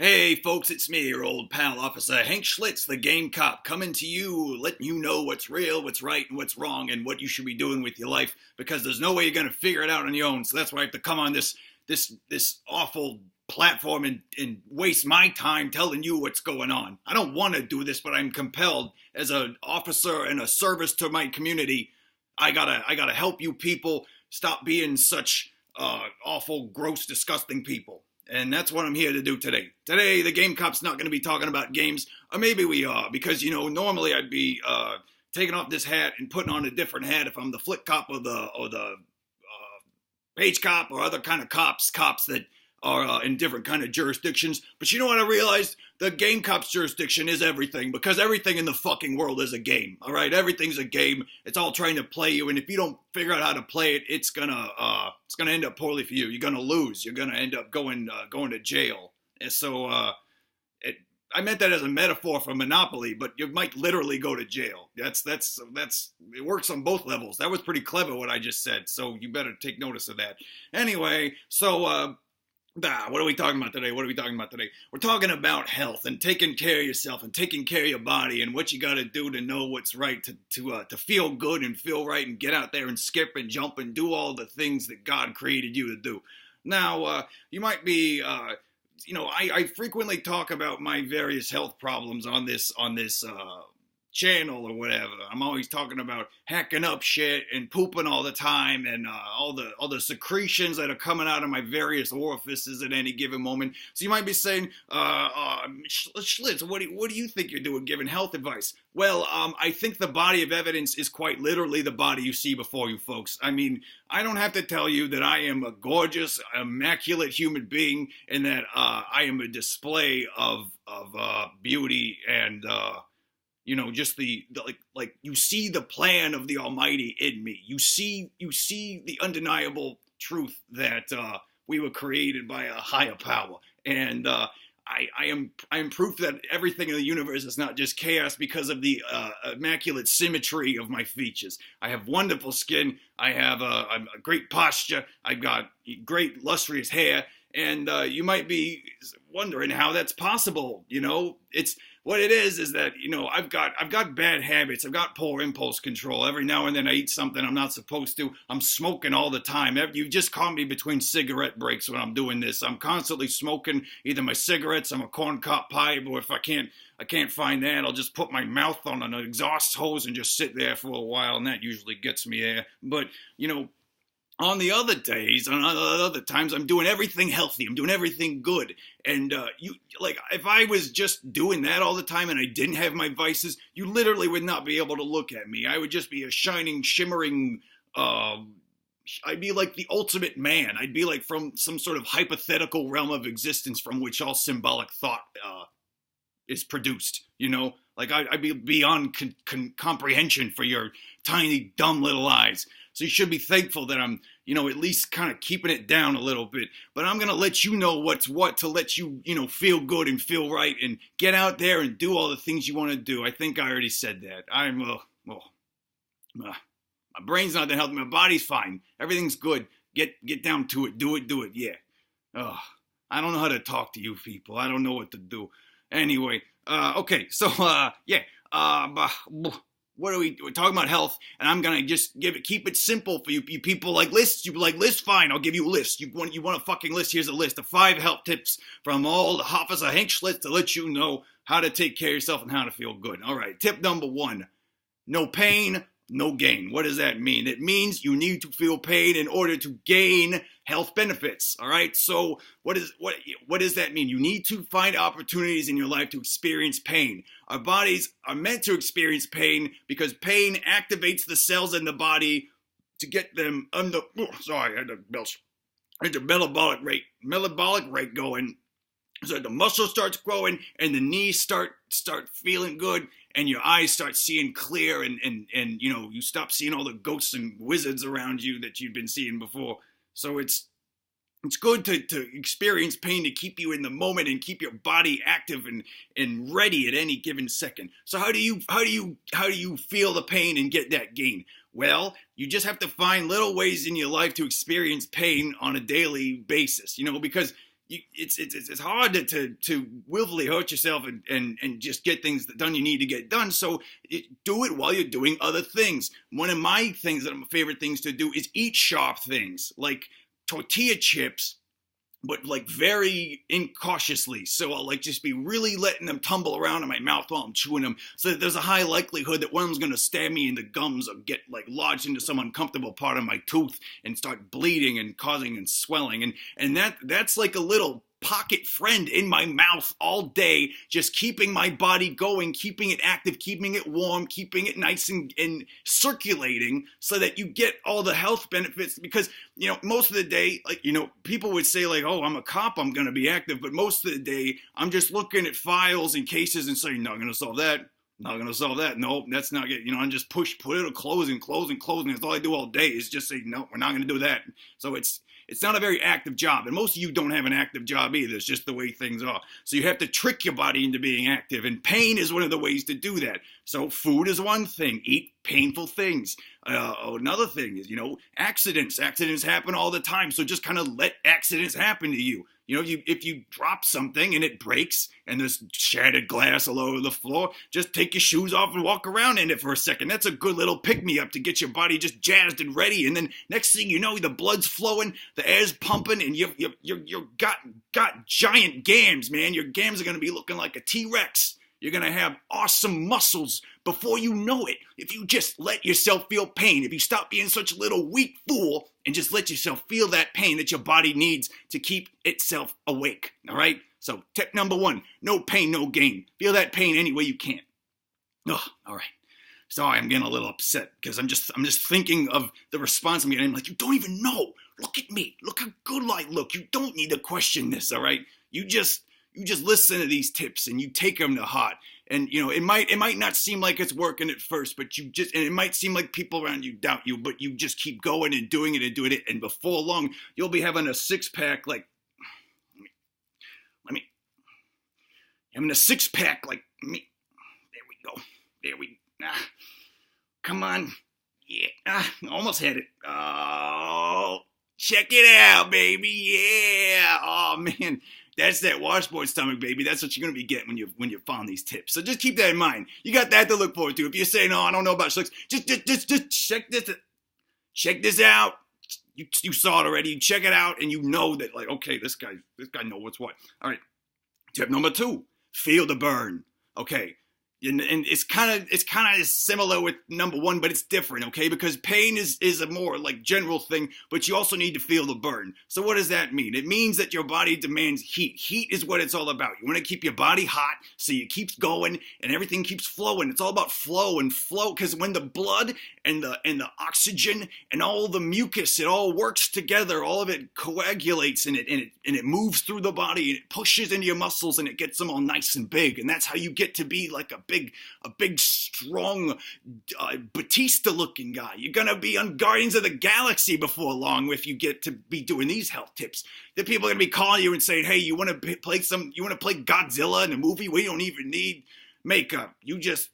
Hey folks, it's me, your old pal Officer Hank Schlitz, the game cop, coming to you, letting you know what's real, what's right, and what's wrong, and what you should be doing with your life, because there's no way you're gonna figure it out on your own. So that's why I have to come on this awful platform and waste my time telling you what's going on. I don't want to do this, but I'm compelled as an officer and a service to my community. I gotta help you people stop being such awful, gross, disgusting people. And that's what I'm here to do today. Today, the Game Cop's not going to be talking about games, or maybe we are, because, normally I'd be taking off this hat and putting on a different hat if I'm the Flick Cop or the Page Cop or other kind of cops that are in different kind of jurisdictions. But you know what I realized? The Game Cop's jurisdiction is everything, because everything in the fucking world is a game, all right? Everything's a game. It's all trying to play you, and if you don't figure out how to play it, it's gonna end up poorly for you. You're gonna lose. You're gonna end up going to jail. And so I meant that as a metaphor for Monopoly, but you might literally go to jail. That's it works on both levels. That was pretty clever what I just said, so you better take notice of that. Anyway, so what are we talking about today? We're talking about health and taking care of yourself and taking care of your body and what you got to do to know what's right, to feel good and feel right and get out there and skip and jump and do all the things that God created you to do. Now, you might be, I frequently talk about my various health problems on this channel or whatever. I'm always talking about hacking up shit and pooping all the time and all the secretions that are coming out of my various orifices at any given moment. So you might be saying, Schlitz, what do you think you're doing giving health advice? Well, I think the body of evidence is quite literally the body you see before you, folks. I mean, I don't have to tell you that I am a gorgeous, immaculate human being and that I am a display of beauty and just the like you see the plan of the Almighty in me. You see the undeniable truth that we were created by a higher power, and I am proof that everything in the universe is not just chaos because of the immaculate symmetry of my features. I have wonderful skin. I have a great posture. I've got great lustrous hair, and you might be wondering how that's possible. It's what it is that, I've got bad habits. I've got poor impulse control. Every now and then I eat something I'm not supposed to. I'm smoking all the time. You just caught me between cigarette breaks when I'm doing this. I'm constantly smoking either my cigarettes, I'm a corn cob pipe, or if I can't find that, I'll just put my mouth on an exhaust hose and just sit there for a while, and that usually gets me there. But, on the other days, on other times, I'm doing everything healthy. I'm doing everything good. And if I was just doing that all the time and I didn't have my vices, you literally would not be able to look at me. I would just be a shining, shimmering, I'd be like the ultimate man. I'd be like from some sort of hypothetical realm of existence from which all symbolic thought is produced, I'd be beyond comprehension for your tiny, dumb little eyes. So you should be thankful that I'm, at least kind of keeping it down a little bit. But I'm going to let you know what's what to let you, feel good and feel right and get out there and do all the things you want to do. I think I already said that. My brain's not that healthy. My body's fine. Everything's good. Get down to it. Do it. Yeah. I don't know how to talk to you people. I don't know what to do. Anyway, okay. So, we're talking about health, and I'm gonna just keep it simple for you. You people like lists. You like lists? Fine, I'll give you a list. You want a fucking list? Here's a list of 5 health tips from all the Officer Hank Schlitz to let you know how to take care of yourself and how to feel good. All right, tip number 1: no pain, no gain. What does that mean? It means you need to feel pain in order to gain health benefits. All right. So what does that mean? You need to find opportunities in your life to experience pain. Our bodies are meant to experience pain because pain activates the cells in the body to get them under. I had the metabolic rate going. So the muscle starts growing and the knees start feeling good and your eyes start seeing clear and you stop seeing all the ghosts and wizards around you that you've been seeing before. So it's good to experience pain to keep you in the moment and keep your body active and ready at any given second. So how do you feel the pain and get that gain? Well, you just have to find little ways in your life to experience pain on a daily basis, because it's hard to willfully hurt yourself and just get things done you need to get done. So do it while you're doing other things. One of my things that are my favorite things to do is eat sharp things like tortilla chips, but like very incautiously. So I'll like just be really letting them tumble around in my mouth while I'm chewing them, so that there's a high likelihood that one of them's gonna stab me in the gums or get like lodged into some uncomfortable part of my tooth and start bleeding and causing and swelling. And that's like a little pocket friend in my mouth all day, just keeping my body going, keeping it active, keeping it warm, keeping it nice and circulating, so that you get all the health benefits. Because, most of the day, like, people would say like, oh, I'm a cop, I'm going to be active. But most of the day, I'm just looking at files and cases and saying, not going to solve that. Not going to solve that. No, that's not good. I'm just put it closing. That's all I do all day is just say, no, we're not going to do that. So it's not a very active job. And most of you don't have an active job either. It's just the way things are. So you have to trick your body into being active. And pain is one of the ways to do that. So food is one thing. Eat painful things. Another thing is, accidents. Accidents happen all the time. So just kind of let accidents happen to you. If you drop something and it breaks and there's shattered glass all over the floor, just take your shoes off and walk around in it for a second. That's a good little pick-me-up to get your body just jazzed and ready. And then next thing you know, the blood's flowing, the air's pumping, and you've got giant gams, man. Your gams are going to be looking like a T-Rex. You're going to have awesome muscles before you know it. If you just let yourself feel pain, if you stop being such a little weak fool and just let yourself feel that pain that your body needs to keep itself awake, all right? So tip number 1, no pain, no gain. Feel that pain any way you can. Oh, all right. Sorry, I'm getting a little upset because I'm just thinking of the response I'm getting. I'm like, you don't even know. Look at me. Look how good I look. You don't need to question this, all right? You just listen to these tips and you take them to heart. And it might not seem like it's working at first, but and it might seem like people around you doubt you, but you just keep going and doing it, and before long you'll be having a six-pack like having a six-pack like me. There we go. Come on. Yeah. Almost had it. Oh, check it out, baby. Yeah. Oh man. That's that washboard stomach, baby. That's what you're going to be getting when you found these tips. So just keep that in mind. You got that to look forward to. If you're saying, no, I don't know about schlicks, just check this out. You saw it already. You check it out, and you know that, like, okay, this guy knows what's what. All right. Tip number 2, feel the burn. Okay. And it's kind of similar with number 1, but it's different, okay? Because pain is a more like general thing, but you also need to feel the burn. So what does that mean? It means that your body demands heat. Heat is what it's all about. You want to keep your body hot so it keeps going and everything keeps flowing. It's all about flow, because when the blood and the oxygen and all the mucus, it all works together. All of it coagulates and it moves through the body and it pushes into your muscles and it gets them all nice and big. And that's how you get to be like a big, strong, Batista-looking guy. You're gonna be on Guardians of the Galaxy before long if you get to be doing these health tips. The people are gonna be calling you and saying, "Hey, you want to play Godzilla in a movie? We don't even need makeup. You just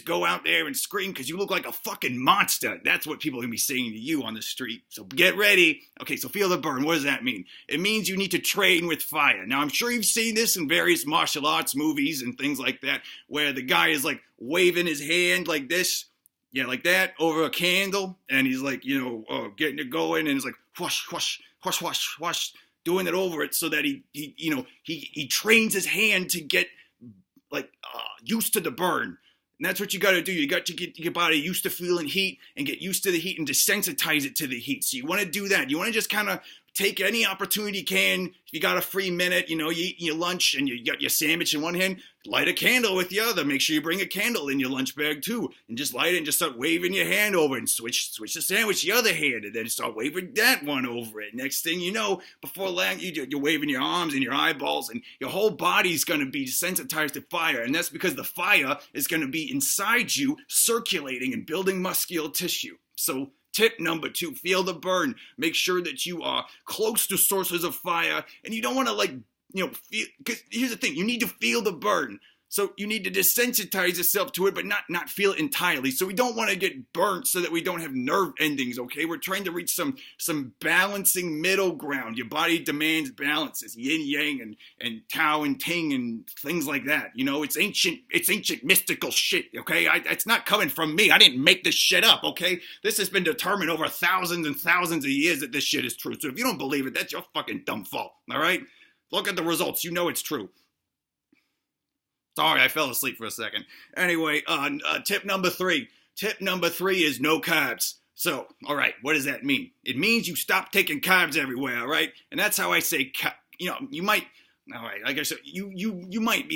go out there and scream because you look like a fucking monster." That's what people are going to be saying to you on the street. So get ready. Okay, so feel the burn. What does that mean? It means you need to train with fire. Now, I'm sure you've seen this in various martial arts movies and things like that, where the guy is like waving his hand like this. Yeah, like that over a candle. And he's like, getting it going. And it's like, whoosh, whoosh, whoosh, whoosh, whoosh, doing it over it so that he trains his hand to get like used to the burn. And that's what you got to do. You got to get your body used to feeling heat and get used to the heat and desensitize it to the heat. So you want to do that. You want to just kind of take any opportunity you can. If you got a free minute, you eat your lunch and you got your sandwich in one hand, light a candle with the other. Make sure you bring a candle in your lunch bag too. And just light it and just start waving your hand over and switch the sandwich the other hand and then start waving that one over it. Next thing you know, before long, you're waving your arms and your eyeballs and your whole body's going to be desensitized to fire. And that's because the fire is going to be inside you, circulating and building muscular tissue. So tip number 2, feel the burn. Make sure that you are close to sources of fire, and you don't want to feel, because here's the thing, you need to feel the burn. So you need to desensitize yourself to it, but not feel it entirely. So we don't want to get burnt so that we don't have nerve endings, okay? We're trying to reach some balancing middle ground. Your body demands balances, yin yang and Tao and Ting and things like that. You know, it's ancient mystical shit, okay? It's not coming from me. I didn't make this shit up, okay? This has been determined over thousands and thousands of years that this shit is true. So if you don't believe it, that's your fucking dumb fault, all right? Look at the results. You know it's true. Sorry, I fell asleep for a second. Anyway, tip number 3. Tip number 3 is no carbs. So, all right, what does that mean? It means you stop taking carbs everywhere, all right? And that's how I say, you know, you might, all right, like I said, you might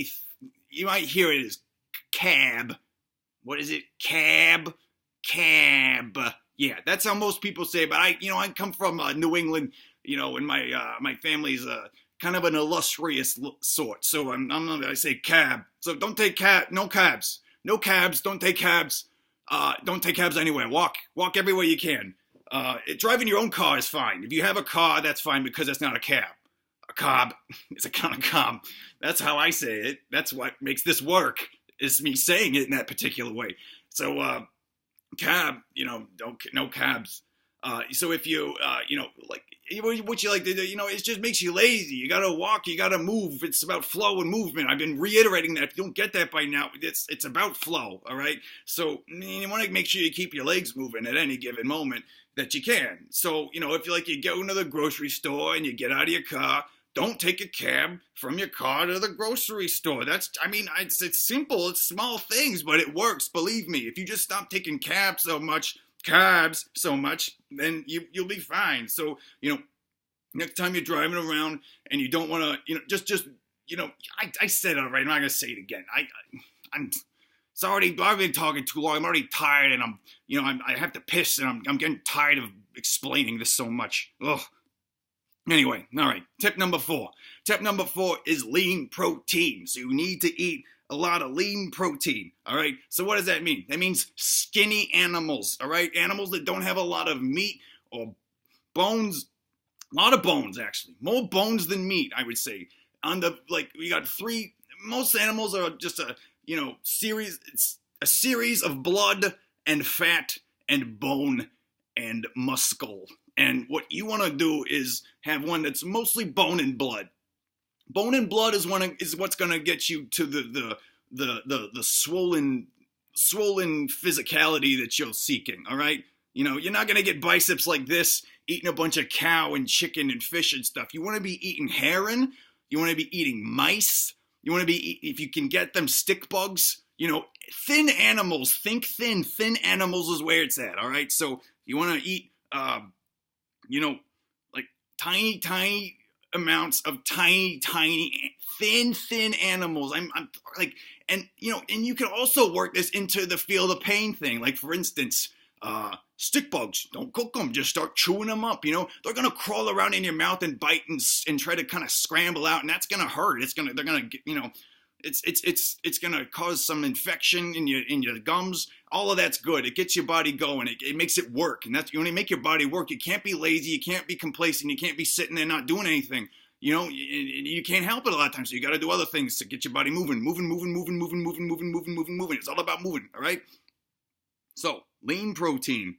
hear it as cab. What is it? Cab. Yeah, that's how most people say. But I come from New England, you know, and my family's kind of an illustrious sort. So I say cab. So don't take no cabs. No cabs. Don't take cabs. Don't take cabs anywhere. Walk everywhere you can. Driving your own car is fine. If you have a car, that's fine because it's not a cab. A cob is a kind of cob. That's how I say it. That's what makes this work, is me saying it in that particular way. So, cab, you know, no cabs. So if you, you know, like, what you like to do, you know, it just makes you lazy. You gotta walk, you gotta move. It's about flow and movement. I've been reiterating that. If you don't get that by now, it's about flow, all right? So you want to make sure you keep your legs moving at any given moment that you can. So, you know, if you go into the grocery store and you get out of your car, don't take a cab from your car to the grocery store. It's simple. It's small things, but it works. Believe me. If you just stop taking carbs so much, then you'll be fine. So, you know, next time you're driving around and you don't want to, you know, just, you know, I said it already. I'm not going to say it again. I've been talking too long. I'm already tired and I have to piss and I'm getting tired of explaining this so much. Ugh. Anyway, all right. Tip number 4. Tip number 4 is lean protein. So you need to eat a lot of lean protein, all right? So what does that mean? That means skinny animals, all right? Animals that don't have a lot of meat or bones, a lot of bones, actually. More bones than meat, I would say. We got 3, most animals are just a series of blood and fat and bone and muscle. And what you want to do is have one that's mostly bone and blood. Bone and blood is what's going to get you to the swollen physicality that you're seeking, all right? You know, you're not going to get biceps like this eating a bunch of cow and chicken and fish and stuff. You want to be eating heron. You want to be eating mice. You want to be, if you can get them, stick bugs. You know, thin animals. Think thin. Thin animals is where it's at, all right? So you want to eat, you know, like tiny amounts of tiny, thin animals. I'm like, and you know, and you can also work this into the feel the pain thing. Like for instance, stick bugs, don't cook them, just start chewing them up. You know, they're gonna crawl around in your mouth and bite and try to kind of scramble out, and that's gonna hurt. They're gonna get, you know, it's gonna cause some infection in your gums. All of that's good. It gets your body going. It makes it work, and that's, you want to make your body work. You can't be lazy. You can't be complacent. You can't be sitting there not doing anything. You know, you can't help it a lot of times. So you got to do other things to get your body moving. It's all about moving. All right. So lean protein,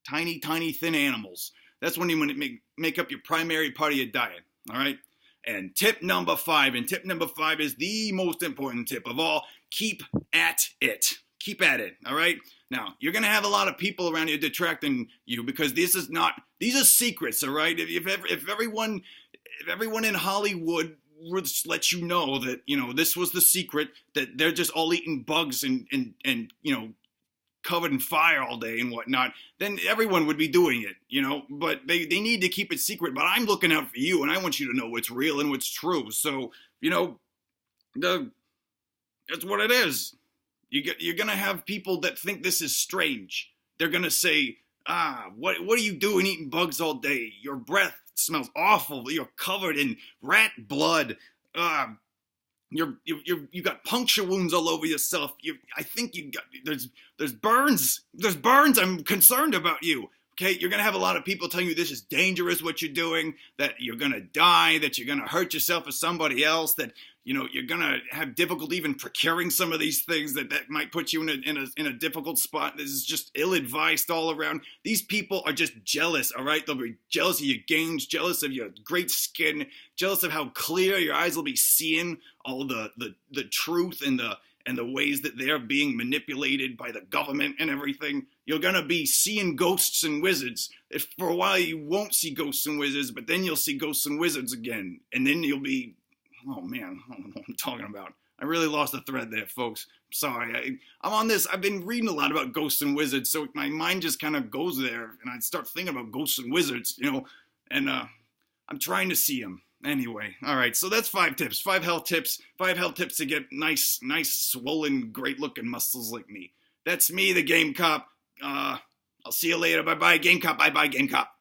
tiny thin animals. That's when you want to make up your primary part of your diet. All right. And tip number 5, is the most important tip of all. Keep at it. Keep at it, all right? Now, you're going to have a lot of people around you detracting you because these are secrets, all right? If everyone in Hollywood would let you know that, you know, this was the secret, that they're just all eating bugs and you know, covered in fire all day and whatnot, then everyone would be doing it, you know, but they need to keep it secret. But I'm looking out for you, and I want you to know what's real and what's true. So, you know, that's what it is. You're going to have people that think this is strange. They're going to say, what are you doing eating bugs all day? Your breath smells awful. You're covered in rat blood. You got puncture wounds all over yourself. I think you got, there's burns. There's burns. I'm concerned about you. Okay, you're gonna have a lot of people telling you this is dangerous what you're doing, that you're gonna die, that you're gonna hurt yourself or somebody else, that you're gonna have difficulty even procuring some of these things that might put you in a difficult spot. This is just ill-advised all around. These people are just jealous, all right? They'll be jealous of your gains, jealous of your great skin, jealous of how clear your eyes will be seeing all the truth and the ways that they're being manipulated by the government and everything. You're gonna be seeing ghosts and wizards. If for a while you won't see ghosts and wizards, but then you'll see ghosts and wizards again, and then you'll be, oh man, I don't know what I'm talking about. I really lost the thread there, folks. I'm sorry. I'm on this. I've been reading a lot about ghosts and wizards, so my mind just kind of goes there, and I start thinking about ghosts and wizards, and I'm trying to see them. Anyway, all right, so that's 5 tips, 5 health tips to get nice, swollen, great-looking muscles like me. That's me, the Game Cop. I'll see you later. Bye-bye, Game Cop. Bye-bye, Game Cop.